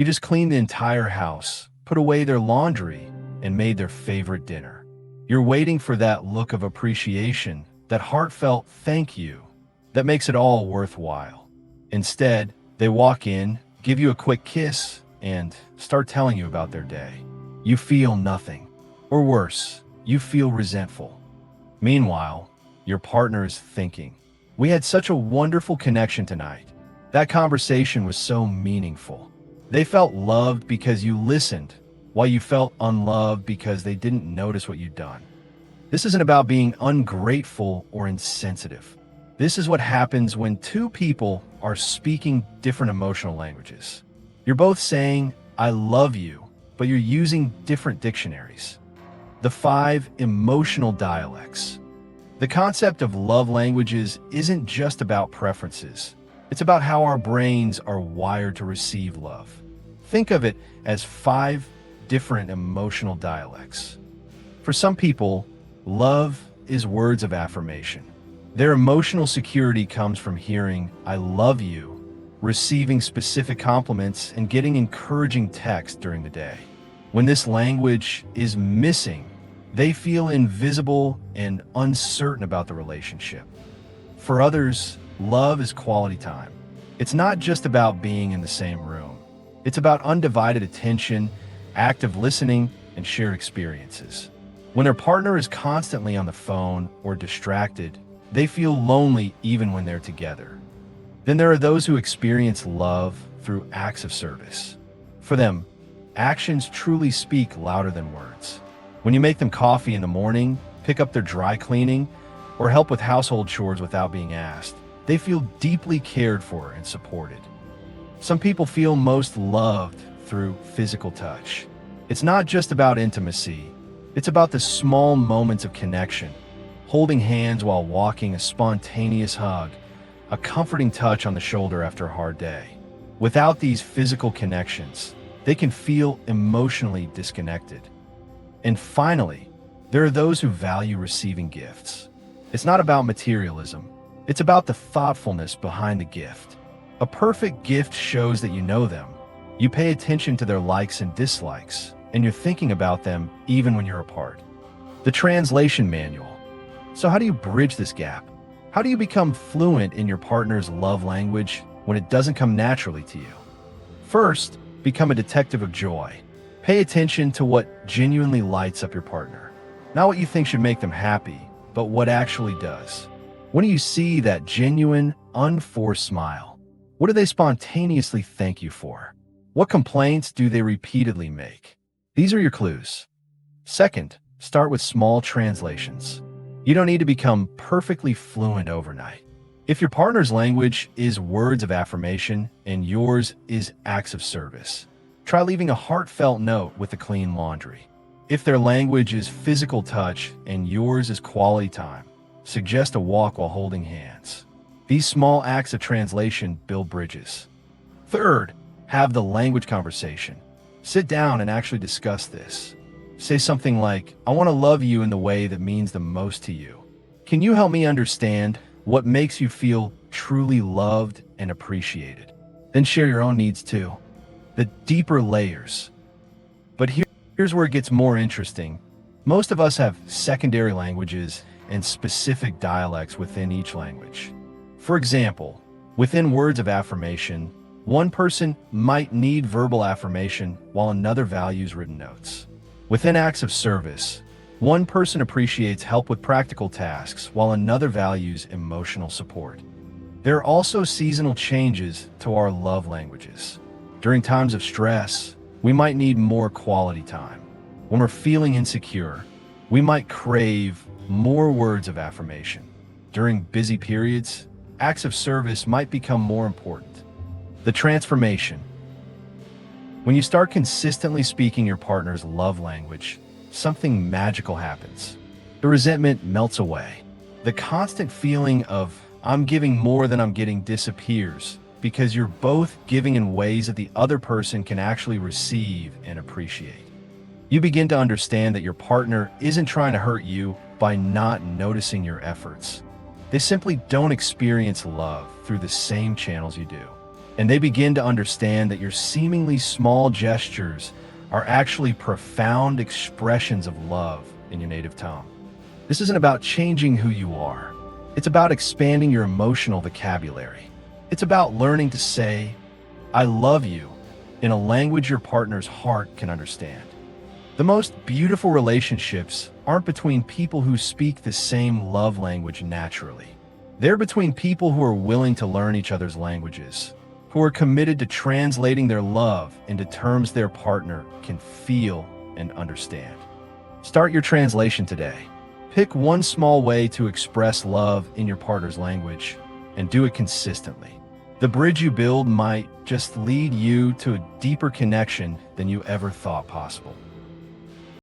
You just cleaned the entire house, put away their laundry, and made their favorite dinner. You're waiting for that look of appreciation, that heartfelt thank you, that makes it all worthwhile. Instead, they walk in, give you a quick kiss, and start telling you about their day. You feel nothing. Or worse, you feel resentful. Meanwhile, your partner is thinking, "We had such a wonderful connection tonight. That conversation was so meaningful." They felt loved because you listened, while you felt unloved because they didn't notice what you'd done. This isn't about being ungrateful or insensitive. This is what happens when two people are speaking different emotional languages. You're both saying, "I love you," but you're using different dictionaries. The 5 emotional dialects. The concept of love languages isn't just about preferences. It's about how our brains are wired to receive love. Think of it as 5 different emotional dialects. For some people, love is words of affirmation. Their emotional security comes from hearing, "I love you," receiving specific compliments, and getting encouraging texts during the day. When this language is missing, they feel invisible and uncertain about the relationship. For others, love is quality time. It's not just about being in the same room. It's about undivided attention, active listening, and shared experiences. When their partner is constantly on the phone or distracted, they feel lonely even when they're together. Then there are those who experience love through acts of service. For them, actions truly speak louder than words. When you make them coffee in the morning, pick up their dry cleaning, or help with household chores without being asked, they feel deeply cared for and supported. Some people feel most loved through physical touch. It's not just about intimacy. It's about the small moments of connection. Holding hands while walking, a spontaneous hug, a comforting touch on the shoulder after a hard day. Without these physical connections, they can feel emotionally disconnected. And finally, there are those who value receiving gifts. It's not about materialism. It's about the thoughtfulness behind the gift. A perfect gift shows that you know them. You pay attention to their likes and dislikes, and you're thinking about them even when you're apart. The translation manual. So how do you bridge this gap? How do you become fluent in your partner's love language when it doesn't come naturally to you? First, become a detective of joy. Pay attention to what genuinely lights up your partner. Not what you think should make them happy, but what actually does. When do you see that genuine, unforced smile? What do they spontaneously thank you for? What complaints do they repeatedly make? These are your clues. Second, start with small translations. You don't need to become perfectly fluent overnight. If your partner's language is words of affirmation and yours is acts of service, try leaving a heartfelt note with the clean laundry. If their language is physical touch and yours is quality time, suggest a walk while holding hands. These small acts of translation build bridges. Third, have the language conversation. Sit down and actually discuss this. Say something like, "I want to love you in the way that means the most to you. Can you help me understand what makes you feel truly loved and appreciated?" Then share your own needs too. The deeper layers. But here's where it gets more interesting. Most of us have secondary languages and specific dialects within each language. For example, within words of affirmation, one person might need verbal affirmation while another values written notes. Within acts of service, one person appreciates help with practical tasks while another values emotional support. There are also seasonal changes to our love languages. During times of stress, we might need more quality time. When we're feeling insecure, we might crave more words of affirmation. During busy periods, acts of service might become more important. The transformation. When you start consistently speaking your partner's love language, something magical happens. The resentment melts away. The constant feeling of "I'm giving more than I'm getting" disappears because you're both giving in ways that the other person can actually receive and appreciate. You begin to understand that your partner isn't trying to hurt you by not noticing your efforts. They simply don't experience love through the same channels you do. and they begin to understand that your seemingly small gestures are actually profound expressions of love in your native tongue. This isn't about changing who you are. It's about expanding your emotional vocabulary. It's about learning to say, I love you, in a language your partner's heart can understand. The most beautiful relationships aren't between people who speak the same love language naturally. They're between people who are willing to learn each other's languages, who are committed to translating their love into terms their partner can feel and understand. Start your translation today. Pick one small way to express love in your partner's language and do it consistently. The bridge you build might just lead you to a deeper connection than you ever thought possible.